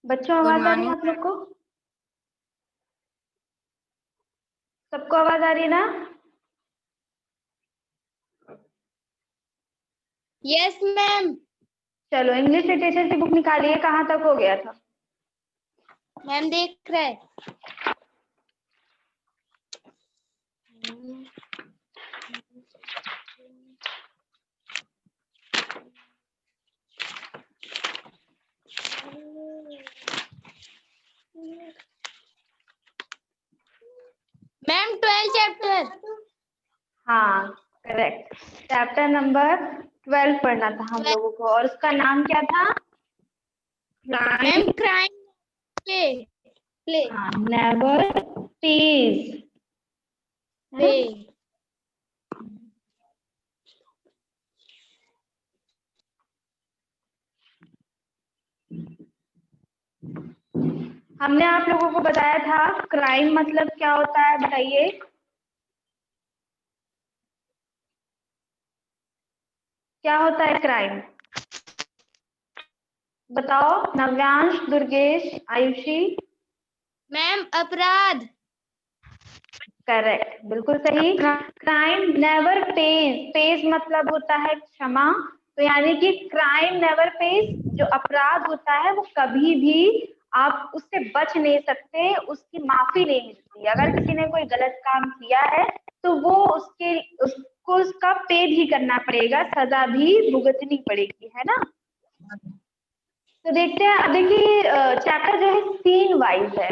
बच्चों गुड आवाज आ रही है मॉर्निंग। आप लोग को? सबको आवाज आ रही है ना? Yes ma'am. चलो इंग्लिश लिटरेचर की बुक निकालिए, कहाँ तक हो गया था? मैम देख रहे। Ma'am 12 chapter. हाँ करेक्ट, चैप्टर नंबर 12 पढ़ना था हम लोगों को, और उसका नाम क्या था? Ma'am crime play play never tease. Pay. हमने आप लोगों को बताया था क्राइम मतलब क्या होता है, बताइए। क्या होता है क्राइम? बताओ नव्यांश, दुर्गेश, आयुषी। मैम अपराध। करेक्ट, बिल्कुल सही। क्राइम नेवर पेज, पेज मतलब होता है क्षमा, तो यानी कि क्राइम नेवर पेज, जो अपराध होता है वो कभी भी आप उससे बच नहीं सकते, उसकी माफी नहीं मिलती। अगर किसी ने कोई गलत काम किया है तो वो उसको उसका पे भी करना पड़ेगा, सजा भी भुगतनी पड़ेगी, है ना? तो देखते हैं, अब देखिए चैप्टर जो है सीन वाइज है।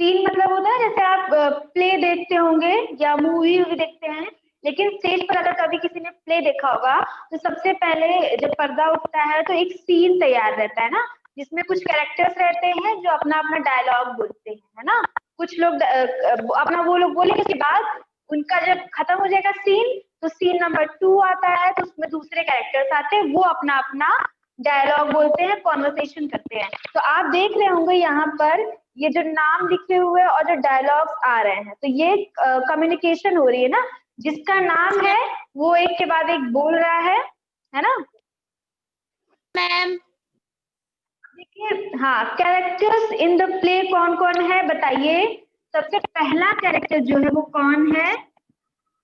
सीन मतलब होता है जैसे आप प्ले देखते होंगे या मूवी भी देखते हैं, लेकिन स्टेज पर अगर कभी किसी ने प्ले देखा होगा तो सबसे पहले जब पर्दा उठता है तो एक सीन तैयार रहता है ना, जिसमें कुछ कैरेक्टर्स रहते हैं जो अपना अपना डायलॉग बोलते हैं, है ना? कुछ लोग अपना वो लोग बोलेंगे, उसके बाद उनका जब खत्म हो जाएगा सीन तो सीन नंबर 2 आता है, तो उसमें दूसरे कैरेक्टर्स आते हैं, वो अपना अपना डायलॉग बोलते हैं, कॉन्वर्सेशन करते हैं। तो आप देख रहे होंगे यहाँ पर ये जो नाम लिखे हुए और जो डायलॉग्स आ रहे हैं, तो ये कम्युनिकेशन हो रही है ना, जिसका नाम है वो एक के बाद एक बोल रहा है ना? मैम देखिए, हाँ, कैरेक्टर्स इन द प्ले कौन कौन है बताइए। सबसे पहला कैरेक्टर जो है वो कौन है?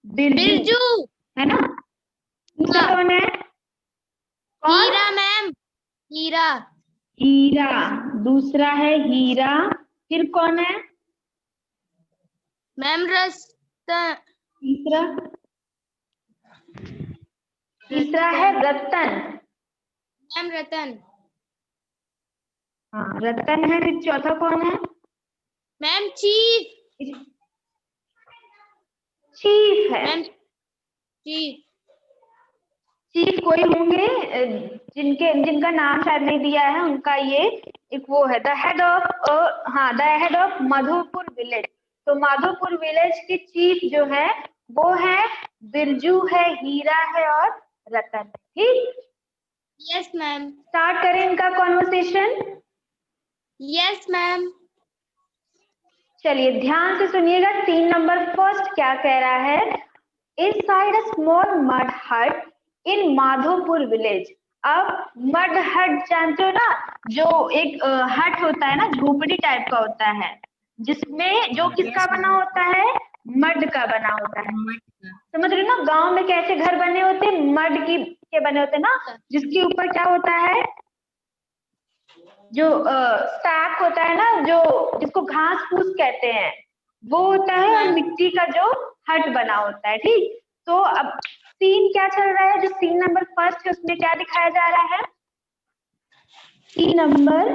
बिरजू, बिरजू। है ना? दूसरा कौन है? कौन? हीरा मैम। हीरा। हीरा, दूसरा है हीरा। फिर कौन है? मैम रस्तन। तीसरा, तीसरा है रतन। मैम रतन। हाँ रतन है। फिर चौथा कौन है? Ma'am chief. चीफ है। Ma'am chief. चीफ कोई होंगे जिनका नाम शायद नहीं दिया है, उनका ये एक वो है, द हेड ऑफ, हाँ, the head of Madhupur village. तो माधोपुर विलेज के चीफ जो है वो है बिरजू है, हीरा है और रतन है। ठीक, यस मैम। स्टार्ट करें इनका कॉन्वर्सेशन। Yes ma'am. चलिए ध्यान से सुनिएगा, 3 नंबर फर्स्ट क्या कह रहा है? इनसाइड अ स्मॉल मड हट इन माधोपुर विलेज। अब मड हट जानते हो ना, जो एक हट होता है ना, झोपड़ी टाइप का होता है, जिसमें जो किसका बना होता है? मड का बना होता है। समझ रहे हो ना, गांव में कैसे घर बने होते हैं? मड की के बने होते हैं ना, जिसके ऊपर क्या होता है? जो सैक होता है ना, जो जिसको घास फूस कहते हैं, वो होता है, और मिट्टी का जो हट बना होता है। ठीक, तो अब सीन क्या चल रहा है? जो सीन नंबर फर्स्ट है उसमें क्या दिखाया जा रहा है? Scene number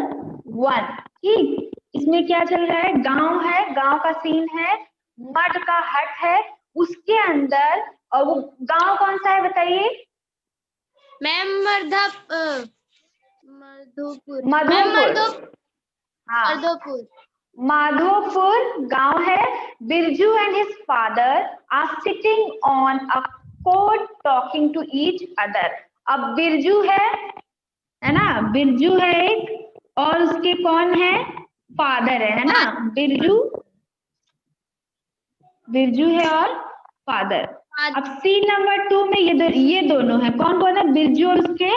1। ठीक, इसमें क्या चल रहा है? गांव है, गांव का सीन है, मड का हट है, उसके अंदर, और वो गांव कौन सा है बताइए? मैम मधुपुर। मैम मधोपुर। हाँ, मधुपुर। माधोपुर गांव है। Birju and his father are sitting on a cot talking to each other. अब बिरजू है ना? बिरजू है एक, और उसके कौन है? फादर है ना? बिरजू, बिरजू है और फादर। अब सीन नंबर 2 में ये दोनों है, कौन कौन है? बिरजू और उसके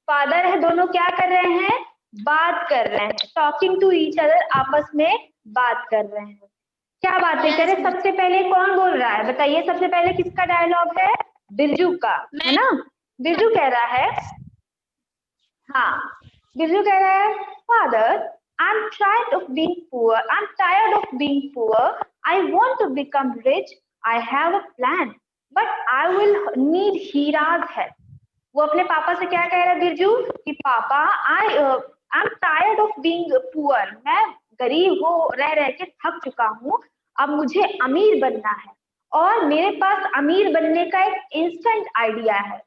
फादर है, दोनों क्या कर रहे हैं? बात कर रहे हैं, टॉकिंग टू ईच अदर, आपस में बात कर रहे हैं। क्या बातें Yes, करें? ma'am. सबसे पहले कौन बोल रहा है बताइए? सबसे पहले किसका डायलॉग है? बिरजू का, है ना? बिरजू कह रहा है, हाँ, बिरजू कह रहा है, father, I'm tired of being poor. I'm tired of being poor. I want to become rich. I have a plan, but I will need Hira's help. वो अपने पापा से क्या कह रहा है बिरजू कि पापा, I'm tired of being poor. मैं गरीब हो रह रह के थक चुका हूँ, अब मुझे अमीर बनना है और मेरे पास अमीर बनने का एक इंस्टेंट आइडिया है,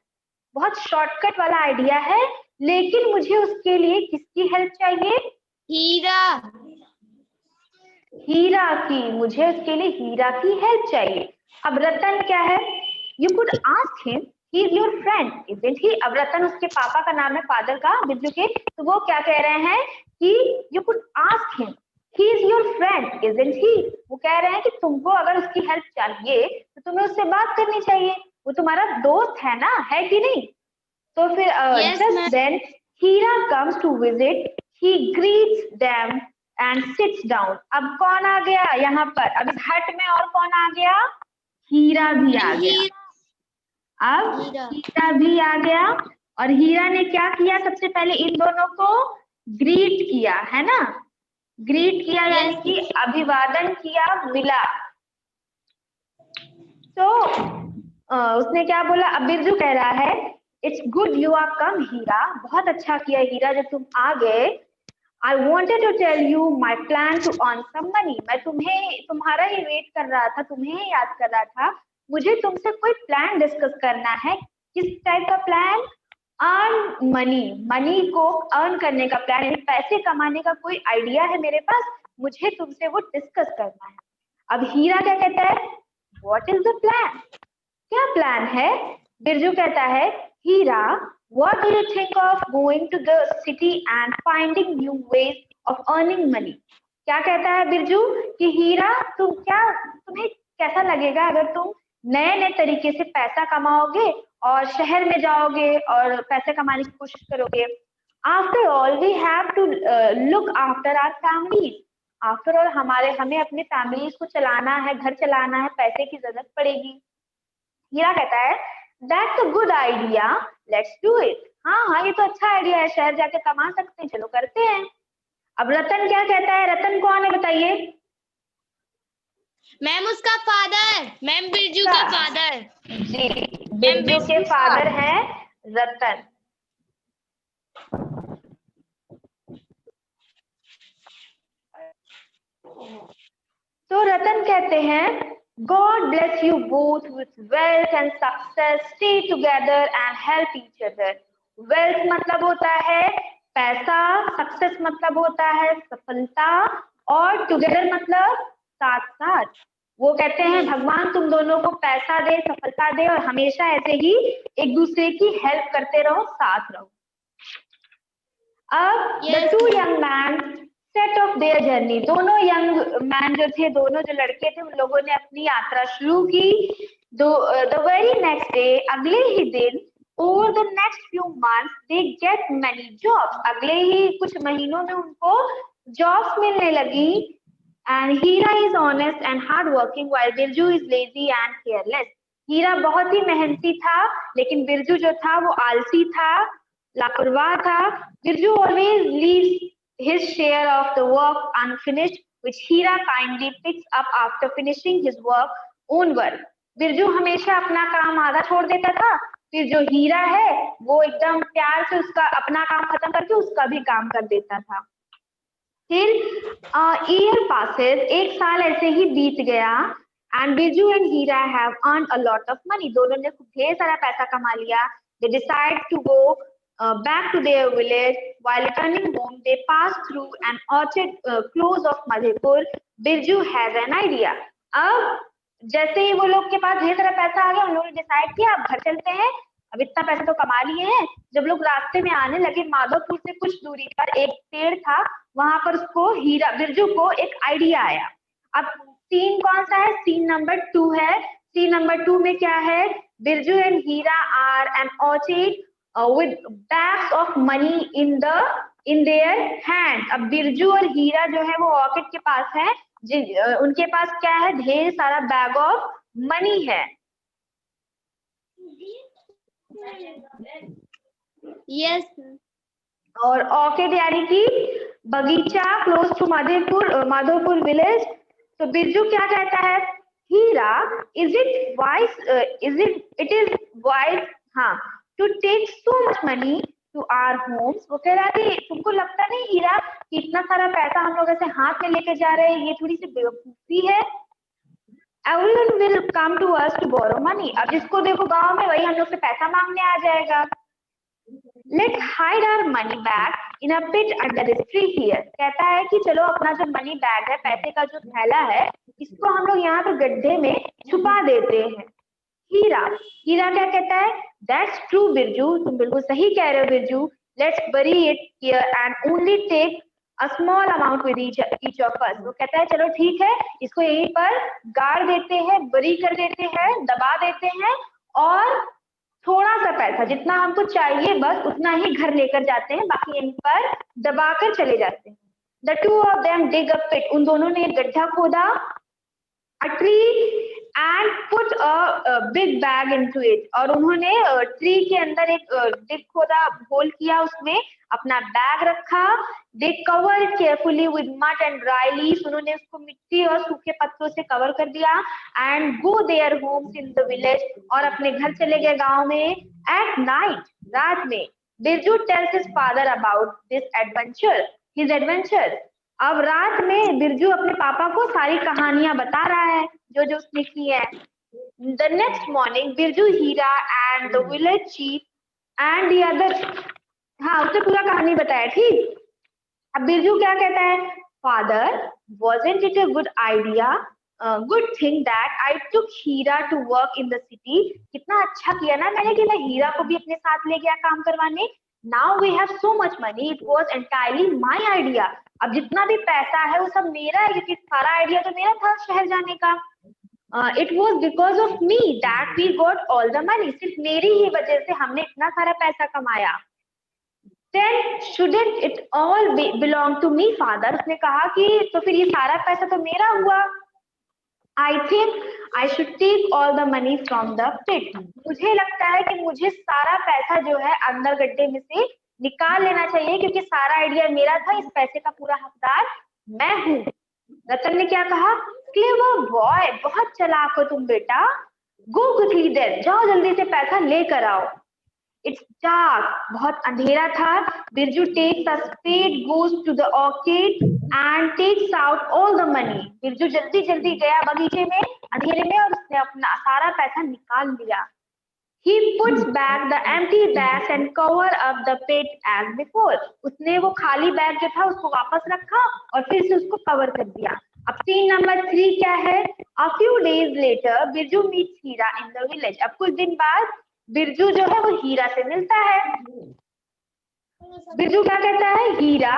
बहुत शॉर्टकट वाला आइडिया है, लेकिन मुझे उसके लिए किसकी हेल्प चाहिए? हीरा। हीरा की, मुझे उसके लिए हीरा की हेल्प चाहिए। अब रतन क्या है? You could ask him, he is your friend, isn't he? अब रतन उसके पापा का नाम है, फादर का, बिरजू के, तो वो क्या कह रहे हैं कि you could ask him, he is your friend, isn't he? वो कह रहे हैं कि तुमको अगर उसकी हेल्प चाहिए तो तुम्हें उससे बात करनी चाहिए, वो तुम्हारा दोस्त है ना, है कि नहीं? तो फिर Yes, just ma'am. then Hira comes to visit. He greets them and sits down. अब कौन आ गया यहाँ पर? अब इस हट में और कौन आ गया? हीरा भी आ गया। अब हीरा भी आ गया और हीरा ने क्या किया? सबसे पहले इन दोनों को ग्रीट किया, है ना? ग्रीट किया यानी कि अभिवादन किया, मिला। तो उसने क्या बोला? अब बिरजू कह रहा है, it's good you are come Hira, बहुत अच्छा किया हीरा जब तुम आ गए। I wanted to tell you my plan to earn some money, मैं तुम्हारा ही वेट कर रहा था, तुम्हें ही याद कर रहा था, मुझे तुमसे कोई प्लान डिस्कस करना है। किस टाइप का प्लान? अर्न मनी, मनी को अर्न करने का प्लान, यानी पैसे कमाने का कोई आइडिया है मेरे पास, मुझे तुमसे वो डिस्कस करना है। अब हीरा क्या कहता है? What is the plan? क्या प्लान है? बिरजू कहता है, हीरा, what do you think of going to the city and finding new ways of earning money? क्या कहता है बिरजू कि हीरा, तुम्हें कैसा लगेगा अगर तुम नए नए तरीके से पैसा कमाओगे और शहर में जाओगे और पैसे कमाने की कोशिश करोगे? After all we have to look after our family, after all हमें अपने फैमिलीज को चलाना है, घर चलाना है, पैसे की जरूरत पड़ेगी। हीरा कहता है, that's a good idea, let's do it. हाँ हाँ, ये तो अच्छा आइडिया है, शहर जाके कमा सकते हैं, चलो करते हैं। अब रतन क्या कहता है? रतन कौन है बताइए? मैम उसका फादर, मैम बिरजू का फादर। जी, बिरजू के फादर हैं रतन। तो रतन कहते हैं, God bless you both with wealth and success. Stay together and help each other. Wealth मतलब होता है पैसा, सक्सेस मतलब होता है सफलता, और टुगेदर मतलब साथ साथ। वो कहते हैं भगवान तुम दोनों को पैसा दे, सफलता दे, और हमेशा ऐसे ही एक दूसरे की हेल्प करते रहो, साथ रहो। अब the two young men set off their journey. दोनों यंग मैन जो थे, दोनों जो लड़के थे, उन लोगों ने अपनी यात्रा शुरू की। The very next day, अगले ही दिन, over the next few months, they get many jobs. अगले ही कुछ महीनों में उनको जॉब्स मिलने लगी। And Hira is honest and hardworking, while Birju is lazy and careless. हीरा बहुत ही मेहनती था, लेकिन बिरजू जो था वो आलसी था, लापरवाह था। Birju always leaves his share of the work unfinished, which Hira kindly picks up after finishing his own work. Birju हमेशा अपना काम आधा छोड़ देता था, फिर जो हीरा है वो एकदम प्यार से उसका अपना काम खत्म करके उसका भी काम कर देता था। फिर ईयर पासेस, एक साल ऐसे ही बीत गया, and Birju and Hira have earn a lot of money, दोनों ने ढेर सारा पैसा कमा लिया। They decide to go back to their village. While returning home, they pass through an orchard close of Madhepur. Birju has an idea. अब जैसे ही वो लोग के पास ढेर सारा पैसा आ गया, उन्होंने डिसाइड किया अब घर चलते हैं, अब इतना पैसा तो कमा लिए हैं। जब लोग रास्ते में आने लगे, माधोपुर से कुछ दूरी पर एक पेड़ था, वहां पर उसको बिरजू को एक आइडिया आया। अब सीन कौन सा है? सीन नंबर 2 है। सीन नंबर 2 में क्या है? Birju and Hira are an orchard with bags of money in their hand। अब बिरजू और हीरा जो है वो ऑर्किड के पास है, उनके पास क्या है, ढेर सारा बैग ऑफ मनी है। Yes. और ऑर्किड यानी कि बगीचा क्लोज टू माधोपुर विलेज। तो बिरजू क्या कहता है, हीरा इज इट वाइज हाँ to take so much money to our homes. वो कह रहा है कि तुमको लगता नहीं हीरा कि इतना सारा पैसा हम लोग ऐसे हाथ में लेके जा रहे हैं, ये थोड़ी सी बेवकूफी है। Everyone will come to us to borrow money। अब जिसको देखो गांव में वही हम लोग से पैसा मांगने आ जाएगा। Let's hide our money bag in a pit under this tree here। कहता है कि चलो अपना जो मनी बैग है, पैसे का जो थैला है, इसको हम लोग यहाँ पे गड्ढे में छुपा देते हैं। हीरा क्या कहता है, That's true बिरजू, तुम बिल्कुल सही कह रहे हो Birju. Let's bury it here and only take a small amount with each of us। वो कहता है चलो ठीक है, इसको यहीं पर गाड़ देते हैं, बरी कर देते हैं, दबा देते हैं, और थोड़ा सा पैसा जितना हमको चाहिए बस उतना ही घर लेकर जाते हैं, बाकी यहीं पर दबाकर चले जाते हैं। The two of them dig a pit। उन दोनों ने एक गड्ढा खोदा, a tree and put a big bag into it। और उन्होंने ट्री के अंदर एक डिग खोदा, होल किया, उसमें अपना बैग रखा। They covered it carefully with mud and dry leaves। उन्होंने उसको मिट्टी और सूखे पत्तों से कवर कर दिया। And go their homes in the village। और अपने घर चले गए गांव में। At night रात में Birju tells his father about this his adventure। अब रात में बिरजू अपने पापा को सारी कहानियां बता रहा है जो जो उसने की है। The next morning Birju, Heera and the village chief and the other, हाँ उसने पूरा कहानी बताया, ठीक। अब बिरजू क्या कहता है, father wasn't it a good idea, good thing that I took Hira to work in the city। कितना अच्छा किया ना मैंने कि मैं हीरा को भी अपने साथ ले गया काम करवाने। Now we have so much money, it was entirely my idea। अब जितना भी पैसा है वो सब मेरा है, क्योंकि सारा आइडिया तो मेरा था शहर जाने का। It was because of me that we got all the money। सिर्फ मेरी ही वजह से हमने इतना सारा पैसा कमाया। Then shouldn't it all belong to me father। उसने कहा कि तो फिर ये सारा पैसा तो मेरा हुआ। I think I should take all the money from the pit। मुझे लगता है कि मुझे सारा पैसा जो है अंदर गड्ढे में से निकाल लेना चाहिए, क्योंकि सारा आइडिया मेरा था, इस पैसे का पूरा हकदार मैं हूँ। रतन ने क्या कहा, क्लेवर बॉय, बहुत चालाक हो तुम बेटा। गो क्विकली देन, जाओ जल्दी से पैसा लेकर आओ। It's dark, बहुत अंधेरा था। Birju takes a spade, goes to the orchard and takes out all the money। Birju जल्दी जल्दी गया बगीचे में अंधेरे में और उसने अपना सारा पैसा निकाल लिया। He puts back the empty bags and cover up the pit as before। उसने वो खाली बैग जो था उसको वापस रखा और फिर से उसको कवर कर दिया। अब सीन नंबर 3 क्या है, A few days later Birju meets Heera in the village। अब कुछ दिन बाद बिरजू जो है वो हीरा से मिलता है। बिरजू क्या कहता है, Heera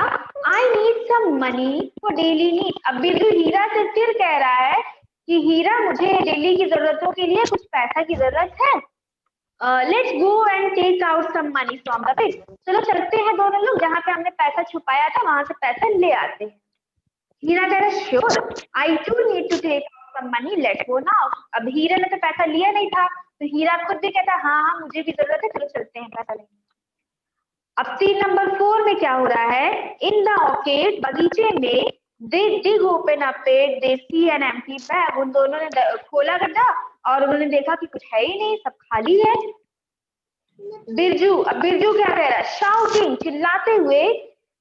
I need some money for daily need. अब बिरजू हीरा से फिर कह रहा है कि हीरा मुझे डेली की जरूरतों के लिए कुछ पैसा की जरूरत है। Let's go and take out some money from the pit. चलो चलते हैं दोनों लोग, जहाँ पे हमने पैसा छुपाया था वहां से पैसा ले आते हैं। हीरा कह रहा है sure I too need to take out some money, let's go now. अब हीरा ने तो पैसा लिया नहीं था, तो हीरा खुद भी कहता है हाँ हाँ मुझे भी जरूरत है, चलो चलते हैं पैसा लेने। अब सीन नंबर 4 में क्या हो रहा है, इन द ऑर्किड, बगीचे में, they dig open a pit, they see an empty bag. उन दोनों ने खोला गड्ढा और उन्होंने देखा कि कुछ है ही नहीं, सब खाली है। बिरजू क्या कह रहा है, शाउटिंग, चिल्लाते हुए,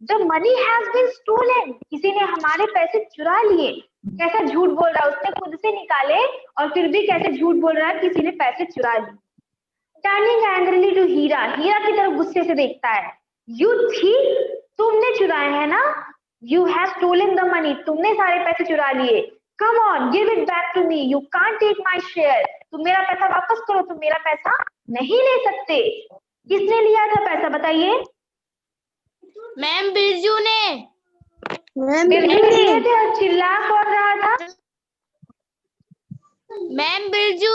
the money has been stolen, किसी ने हमारे पैसे चुरा लिए। कैसा झूठ बोल रहा है, उसने खुद से निकाले और फिर भी कैसे झूठ बोल रहा है, किसी ने पैसे चुरा लिए। टर्निंग एंग्रीली टू हीरा की तरफ गुस्से से देखता है, यू थीफ, तुमने चुराए हैं ना, you have stolen the money, तुमने सारे पैसे चुरा लिए। Come on give it back to me, you can't take my share, तुम मेरा पैसा वापस करो, तुम मेरा पैसा नहीं ले सकते। किसने लिया था पैसा बताइए? मैम बिरजू ने। बिरजू लिए थे। और चिल्ला कौन रहा था? मैम बिरजू।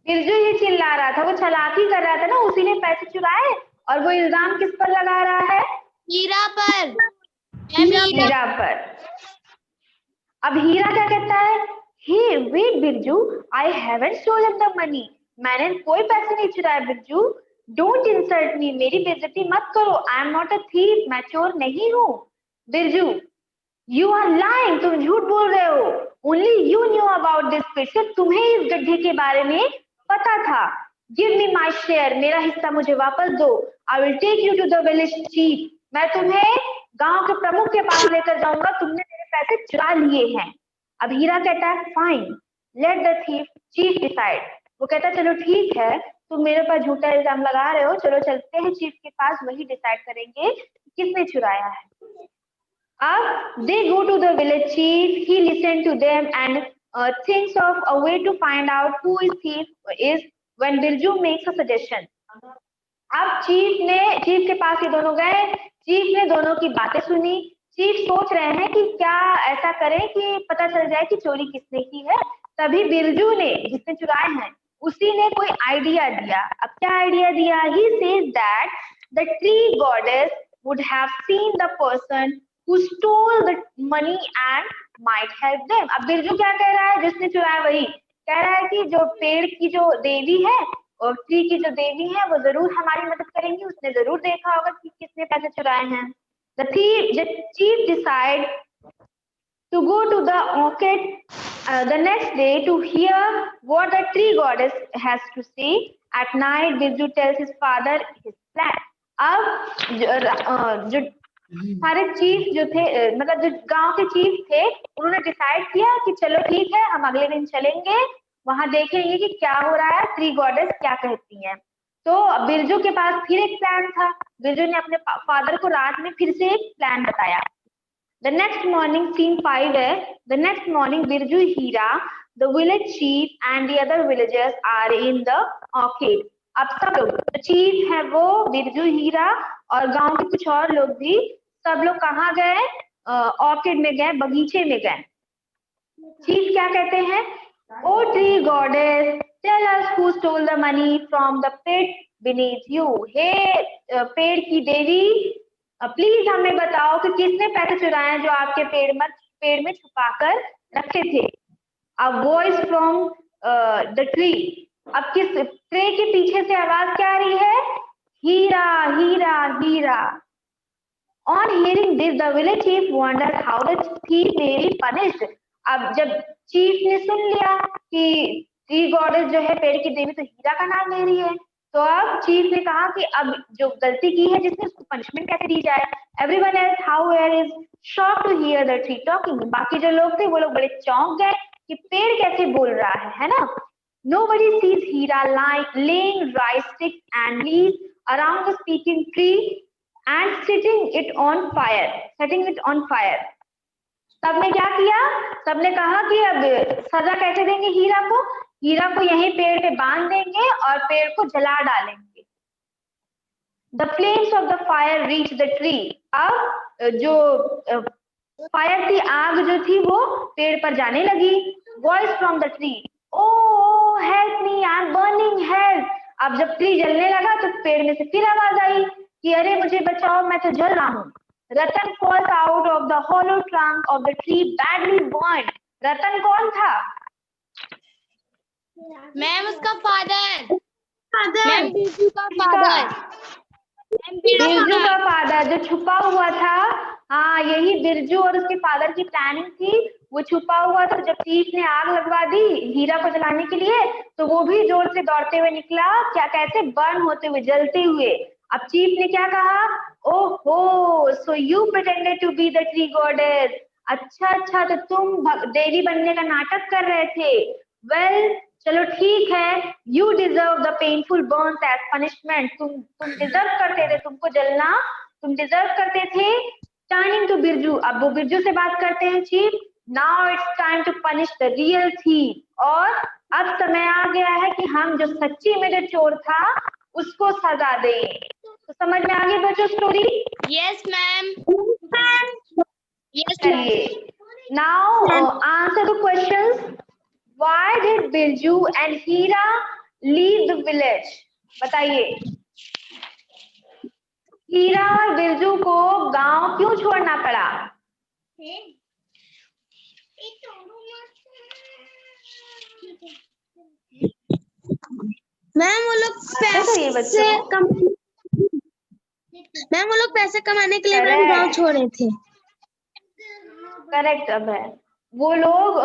बिरजू ही चिल्ला रहा था, वो चालाकी कर रहा था ना, उसी ने पैसे चुराए और वो इल्जाम किस पर लगा रहा है? हीरा पर। हीरा पर। अब हीरा क्या कहता है? Hey wait Birju, I haven't stolen the money. मैंने कोई पैसे नहीं चुराए बिरजू। डोंट इंसल्ट मी, मेरी बेइज्जती मत करो। I am not a thief, मैं चोर नहीं हूँ। बिरजू, यू आर लाइंग, तुम झूठ बोल रहे हो। Only you knew about this pit, सिर्फ तुम्हें इस गड्ढे के बारे में पता था। गिव मी माई शेयर, मेरा हिस्सा मुझे वापस दो। I will take you to the village chief, मैं तुम्हें गांव के प्रमुख के पास लेकर जाऊंगा, तुमने मेरे पैसे चुरा लिए हैं। अब हीरा कहता है fine, let the thief chief decide. वो कहता है चलो ठीक है, तुम मेरे पर झूठा इल्जाम लगा रहे हो, चलो चलते हैं चीफ के पास, वही डिसाइड करेंगे किसने चुराया है। अब they go to the village chief, he listen to them and thinks of a way to find out who is thief is when Birju makes a suggestion. अब चीफ के पास ये दोनों गए, चीफ ने दोनों की बातें सुनी। चीफ सोच रहे हैं कि क्या ऐसा करें कि पता चल जाए कि चोरी किसने की है। तभी बिरजू ने, जिसने चुराए हैं, उसी ने कोई आइडिया दिया। अब क्या आइडिया दिया? He says that the tree goddess would have seen the person who stole the money and might help them. अब बिरजू क्या कह रहा है? जिसने चुराया वही कह रहा है कि जो पेड़ की जो देवी है और ट्री की जो देवी है वो जरूर हमारी मदद करेंगी, उसने जरूर देखा होगा कि किसने पैसे चुराए हैं। The chief decide to go to the orchid the next day to hear what the tree goddess has to say. At night, Birju tells his father his plan. अब जो सारे चीफ जो थे, मतलब जो गांव के चीफ थे, उन्होंने डिसाइड किया कि चलो ठीक है, हम अगले दिन चलेंगे, वहां देखेंगे कि क्या हो रहा है, ट्री गॉडेस क्या कहती हैं। तो बिरजू के पास फिर एक प्लान था। बिरजू ने अपने फादर को रात में फिर से एक प्लान बताया। The next morning, scene 5 है। The next morning, Birju, Hira, the village chief and the other villagers are in the orchid. अब सब लोग, चीफ है वो, बिरजू, हीरा और गांव के कुछ और लोग भी, सब लोग कहाँ गए? ऑर्किड में गए, बगीचे में गए। चीफ क्या कहते हैं? O tree goddess, tell us who stole the money from the pit beneath you. हे पेड़ की देवी, प्लीज हमें बताओ कि किसने पैसे चुराए जो आपके पेड़ में छुपा कर रखे थे। A voice from the tree. अब किस ट्री के पीछे से आवाज क्या आ रही है? हीरा हीरा हीरा। On hearing this, the village chief wondered how the thief may be punished. अब जब चीफ ने सुन लिया कि ट्री गॉडेस जो है पेड़ की देवी, तो हीरा का नाम ले रही है, तो अब चीफ ने कहा कि अब जो गलती की है जिसने, उसको पनिशमेंट कैसे दी जाए। Everyone else however is shocked to hear the tree talking. बाकी जो लोग थे वो लोग बड़े चौंक गए कि पेड़ कैसे बोल रहा है ना। Nobody sees Hira laying rice sticks and leaves around the speaking tree and setting it on fire. सबने क्या किया? सबने कहा कि अब सजा कैसे देंगे हीरा को? हीरा को यहीं पेड़ पे बांध देंगे और पेड़ को जला डालेंगे। The flames of the fire reached the tree. अब जो फायर थी, आग जो थी वो पेड़ पर जाने लगी। Voice from the tree, oh help me, I am burning, help. अब जब ट्री जलने लगा तो पेड़ में से फिर आवाज आई कि अरे मुझे बचाओ, मैं तो जल रहा हूँ। रतन falls out of the hollow trunk of the tree badly burned. रतन कौन था? मैम उसका फादर। मैम बिरजू का फादर। बिरजू का फादर जो छुपा हुआ था। हाँ, यही बिरजू और उसके फादर की प्लानिंग थी। वो छुपा हुआ था। जब चीफ ने आग लगवा दी हीरा को जलाने के लिए, तो वो भी जोर से दौड़ते हुए निकला। क्या कैसे? बर्न होते हुए, जलते हुए। अब चीफ ने क्या कहा? ओहो, so you pretended to be the tree goddess. अच्छा, तो तुम देवी बनने का नाटक कर रहे थे। वेल, चलो ठीक है, you deserve the painful burns as punishment. तुम डिजर्व करते थे, तुमको जलना तुम डिजर्व करते थे। टर्निंग टू बिरजू, अब वो बिरजू से बात करते हैं chief. Now it's time to punish the real thief. और अब समय आ गया है कि हम जो सच्ची में जो चोर था उसको सजा दें। तो समझ में आ गई बच्चों स्टोरी? Yes ma'am. चलिए, now answer the questions. Why did Birju and Hira leave the village? बताइए। हीरा और बिरजू को गांव क्यों छोड़ना पड़ा? मैम वो लोग तो ये बच्चों मैम वो लोग पैसे कमाने के लिए मैम करेक्ट गांव छोड़े थे। करेक्ट। अब है वो लोग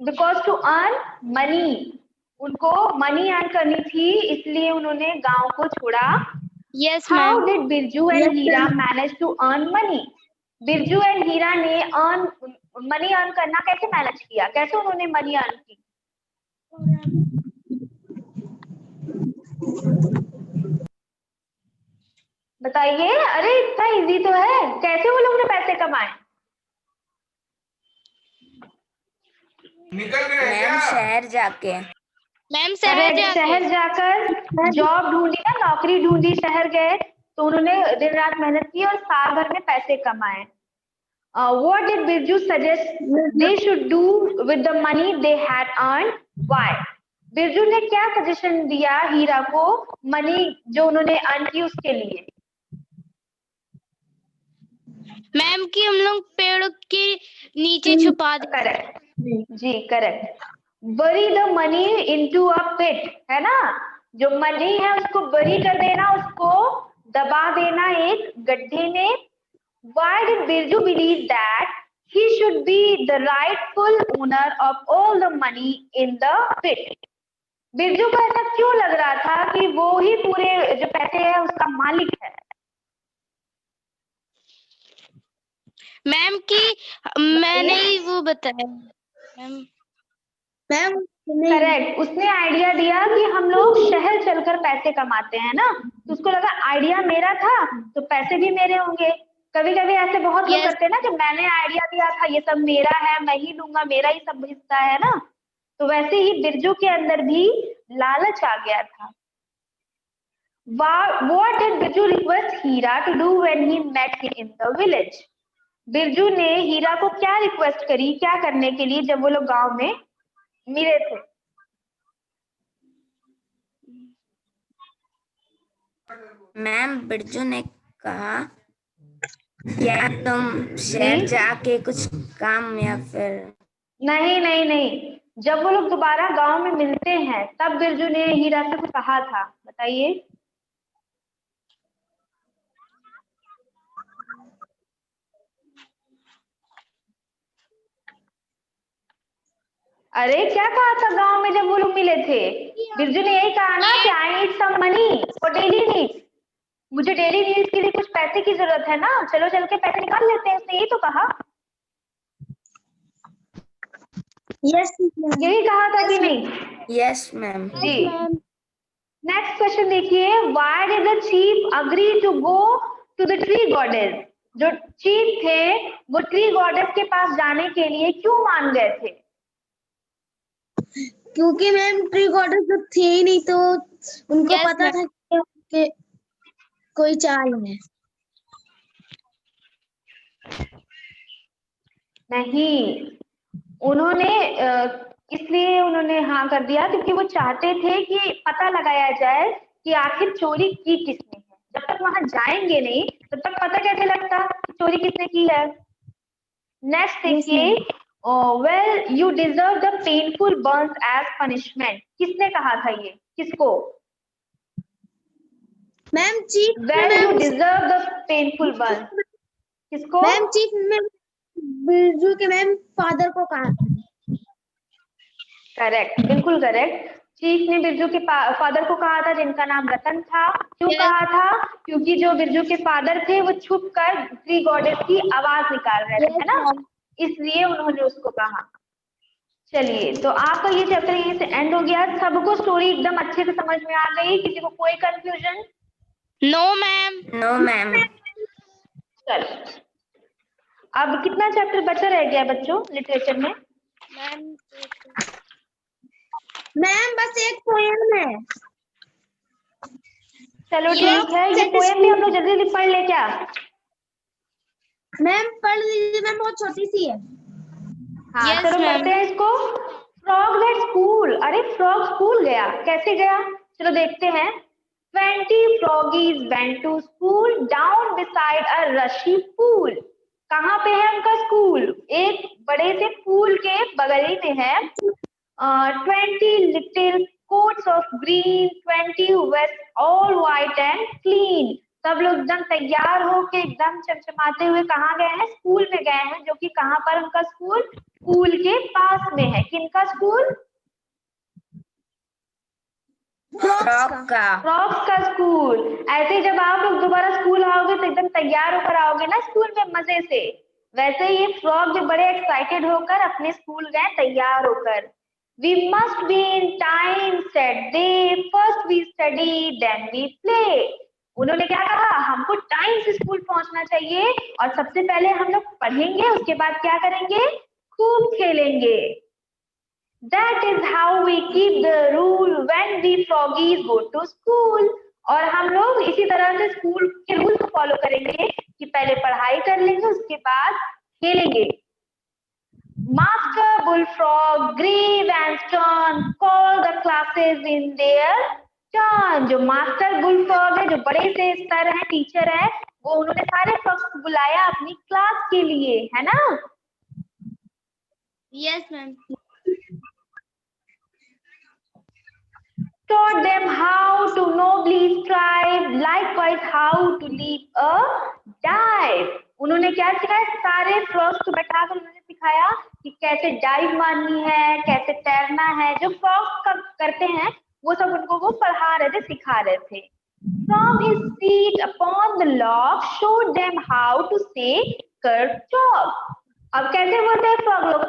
बिकॉज टू अर्न मनी, उनको मनी अर्न करनी थी, इसलिए उन्होंने गांव को छोड़ा। Yes how ma'am. Did Birju and Heera manage to earn money? Birju and Heera ने मनी अर्न करना कैसे मैनेज किया, कैसे उन्होंने मनी अर्न की? बताइए। अरे इतना इजी तो है, कैसे वो लोग ने पैसे कमाए? निकल गए क्या? शहर जाके। मैम शहर जाकर जॉब ढूंढी ना, नौकरी ढूंढी, शहर गए तो उन्होंने दिन रात मेहनत की और साल भर में पैसे कमाए। What did Birju suggest they should do with the money they had earned? Why? Birju ने क्या सजेशन दिया हीरा को मनी जो उन्होंने अर्न की उसके लिए? मैम कि हम लोग पेड़ के नीचे छुपा दे। करेक्ट जी, correct. Bury the money into a pit, है ना, जो मनी है उसको बरी कर देना, उसको दबा देना एक गड्ढे में। Why did Birju believe that he should be the rightful owner of all the money in the pit? Birju को ऐसा क्यों लग रहा था कि वो ही पूरे जो पैसे है उसका मालिक है? मैम कि मैंने ही वो बताया मैम। करेक्ट, उसने आइडिया दिया कि हम लोग शहर चलकर पैसे कमाते हैं ना, तो उसको लगा आइडिया मेरा था तो पैसे भी मेरे होंगे। कभी कभी ऐसे बहुत लोग करते हैं ना, जब मैंने आइडिया दिया था ये सब मेरा है, मैं ही लूंगा, मेरा ही सब हिस्सा है ना, तो वैसे ही बिरजू के अंदर भी लालच आ गया था। What did Birju request Hira to do when he met him in the village? Birju ने हीरा को क्या रिक्वेस्ट करी, क्या करने के लिए जब वो लोग गांव में मिले थे? मैम बिरजू ने कहा क्या तुम शहर जाके कुछ काम या फिर? नहीं नहीं नहीं, जब वो लोग दोबारा गांव में मिलते हैं तब बिरजू ने हीरा से कुछ कहा था, बताइए। अरे क्या कहा था गांव में जब वो लोग मिले थे? बिरजू ने यही कहा ना कि I need some money for daily needs, मुझे डेली नीड्स के लिए कुछ पैसे की जरूरत है ना, चलो चल के पैसे निकाल लेते हैं, उसने यही तो कहा। यस यही कहा था कि नहीं? Yes ma'am. जी। नेक्स्ट क्वेश्चन देखिए, why did the chief agree to go to the tree goddess? जो चीफ थे वो ट्री गॉडेस के पास जाने के लिए क्यों मान गए थे? क्योंकि मैम ट्री गॉडेस तो थे ही नहीं, तो उनको पता था कि कोई चाल है। नहीं, उन्होंने इसलिए उन्होंने हाँ कर दिया क्योंकि वो चाहते थे कि पता लगाया जाए कि आखिर चोरी की किसने है। जब तक वहां जाएंगे नहीं तब तक पता कैसे लगता चोरी किसने की है? नेक्स्ट देखिए, well you deserve the painful burns as punishment, किसने कहा था ये, किसको? Ma'am chief well you deserve the painful burns, किसको? मैम चीफ में बिरजू के मैम फादर को कहा था। करेक्ट, बिल्कुल करेक्ट। चीफ ने बिरजू के फादर को कहा था जिनका नाम रतन था। क्यों कहा था? क्योंकि जो बिरजू के फादर थे वो छुप कर ट्री गॉडेस की आवाज निकाल रहे थे, है ना, इसलिए उन्होंने उसको कहा। चलिए, तो आपका ये चैप्टर यहीं से एंड हो गया। सबको स्टोरी एकदम अच्छे से समझ में आ गई? किसी को कोई confusion? No ma'am. No ma'am. चलो, अब कितना चैप्टर बचा रह गया बच्चों लिटरेचर में? मैम बस एक पोएम है। चलो ठीक है, ये पोएम भी हम लोग जल्दी जल्दी पढ़ ले क्या? मैम पढ़ लीजिए मैम, बहुत छोटी सी है। हाँ चलो पढ़ते हैं इसको। फ्रॉग एट स्कूल, अरे फ्रॉग स्कूल गया, कैसे गया? चलो देखते हैं। 20 froggies went to school down beside a rushy pool. कहाँ पे है उनका स्कूल? एक बड़े से पूल के बगल ही में है. 20 little coats of green, 20 vests all white and clean. सब लोग एकदम तैयार होके एकदम चमचमाते हुए कहाँ गए हैं? स्कूल में गए हैं, जो कि कहाँ पर उनका स्कूल? पूल के पास में है. किनका स्कूल? फ्रॉग का। फ्रॉग्स का स्कूल. ऐसे जब आप लोग दोबारा स्कूल आओगे तो एकदम तैयार होकर आओगे ना स्कूल में मजे से. वैसे ये फ्रॉग भी बड़े एक्साइटेड होकर अपने स्कूल गए तैयार होकर. We must be in time, said they. First we study, then we play. उन्होंने क्या कहा? हमको टाइम से स्कूल पहुंचना चाहिए और सबसे पहले हम लोग पढ़ेंगे, उसके बाद क्या करेंगे? खूब खेलेंगे. That is how we keep the rule when we froggies go to school. और हम लोग इसी तरह से स्कूल के रूल को फॉलो करेंगे कि पहले पढ़ाई कर लेंगे, उसके बाद खेलेंगे. Master Bullfrog, grave and stern, call the classes in their turn. जो मास्टर बुलफ्रॉग है, जो बड़े से सर हैं, टीचर है, वो उन्होंने सारे फ्रॉग्स को बुलाया अपनी क्लास के लिए, है ना? Yes, ma'am. Taught them how to nobly strive, likewise how to leap a dive. उन्होंने क्या सिखाया? सारे फ्रॉग्स को बैठाकर उन्होंने सिखाया कि कैसे डाइव मारनी है, कैसे तैरना है. जो फ्रॉग्स करते हैं वो सब उनको वो पढ़ा रहे थे, सिखा रहे थे. From his seat upon the log, showed them how to say kerchog. अब कैसे बोलते हैं फ्रॉग लोग?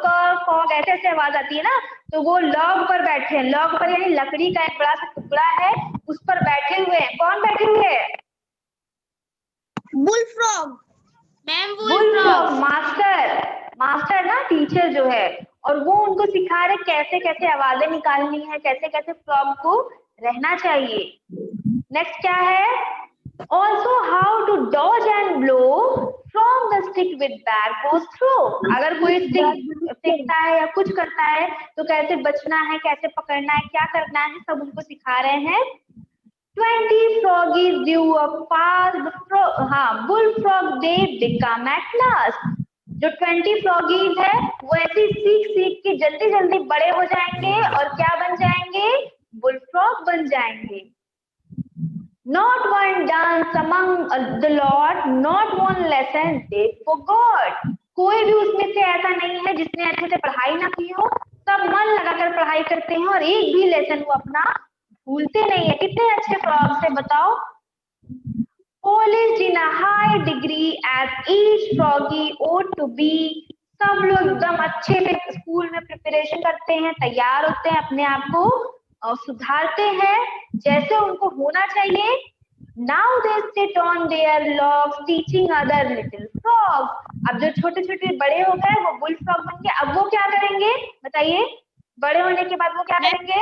फॉग ऐसे ऐसे आवाज आती है ना, तो वो लॉग पर बैठे हैं. लॉग पर यानी लकड़ी का एक बड़ा सा टुकड़ा है, उस पर बैठे हुए हैं. कौन बैठे हुए हैं? बुलफ्रॉग. Ma'am bullfrog. मास्टर ना, टीचर जो है, और वो उनको सिखा रहे कैसे कैसे आवाजें निकालनी है, कैसे कैसे फ्रॉग को रहना चाहिए. नेक्स्ट क्या है? Also how to dodge and blow from the stick with back goes through. अगर कोई स्टिक फेंकता है या कुछ करता है तो कैसे बचना है, कैसे पकड़ना है, क्या करना है, सब उनको सिखा रहे हैं. 20 froggies drew a fast bullfrog they become at last. जो 20 froggies है वो ऐसे सीख के जल्दी जल्दी बड़े हो जाएंगे और क्या बन जाएंगे? बुलफ्रॉग बन जाएंगे. Not one dance among the lot, not one lesson they forgot. कोई भी उसमें से ऐसा नहीं है जिसने अच्छे से पढ़ाई ना की हो. सब मन लगाकर पढ़ाई करते हैं और एक भी लेसन वो अपना भूलते नहीं है. कितने अच्छे फ्रॉग्स है बताओ. Polished in a high degree as each froggy ought to be. सब लोग एकदम अच्छे से स्कूल में प्रिपरेशन करते हैं, तैयार होते हैं, अपने आप को सुधारते हैं जैसे उनको होना चाहिए. Now they sit on their logs teaching other little frogs. अब जो छोटे छोटे बड़े हो गए वो बुल फ्रॉग बन गए. अब वो क्या करेंगे बताइए? बड़े होने के बाद वो क्या करेंगे?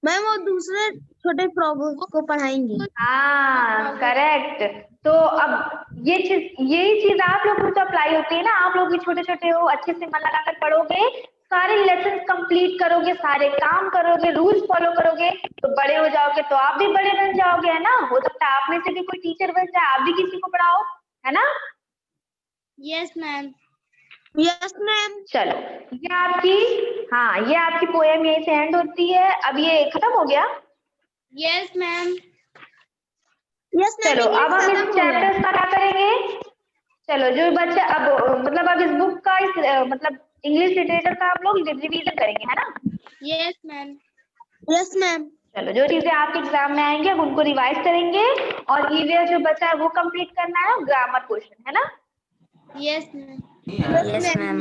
मैम वो दूसरे छोटे फ्रॉगों को पढ़ाएंगे. हाँ, करेक्ट. तो अब यही चीज आप लोग को तो अप्लाई होती है ना. आप लोग भी छोटे छोटे हो, अच्छे से मन लगाकर पढ़ोगे, सारे लेसन कंप्लीट करोगे, सारे काम करोगे, रूल्स फॉलो करोगे, तो बड़े हो जाओगे तो आप भी बड़े बन जाओगे, है ना? हो सकता है आप में से भी कोई टीचर बन जाए, आप भी किसी को पढ़ाओ, है ना? Yes ma'am. Yes ma'am. चलो ये आपकी पोएम यहीं से एंड होती है. अब ये खत्म हो गया. Yes ma'am. Yes ma'am. चलो अब हम इस चैप्टर का क्या करेंगे? चलो जो बच्चे अब इस बुक का मतलब इंग्लिश लिटरेचर का आप लोग रिवीजन करेंगे, है ना? Yes ma'am. Yes ma'am. चलो जो चीजें आपके एग्जाम में आएंगे अब उनको रिवाइज करेंगे और ईवीएस जो बचा है वो कंप्लीट करना है, ग्रामर क्वेश्चन, है ना? Yes ma'am. Yes ma'am.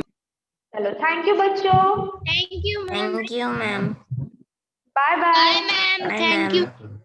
चलो थैंक यू बच्चों. Thank you ma'am. Thank you ma'am. Bye bye. Bye ma'am. Bye, thank ma'am. You.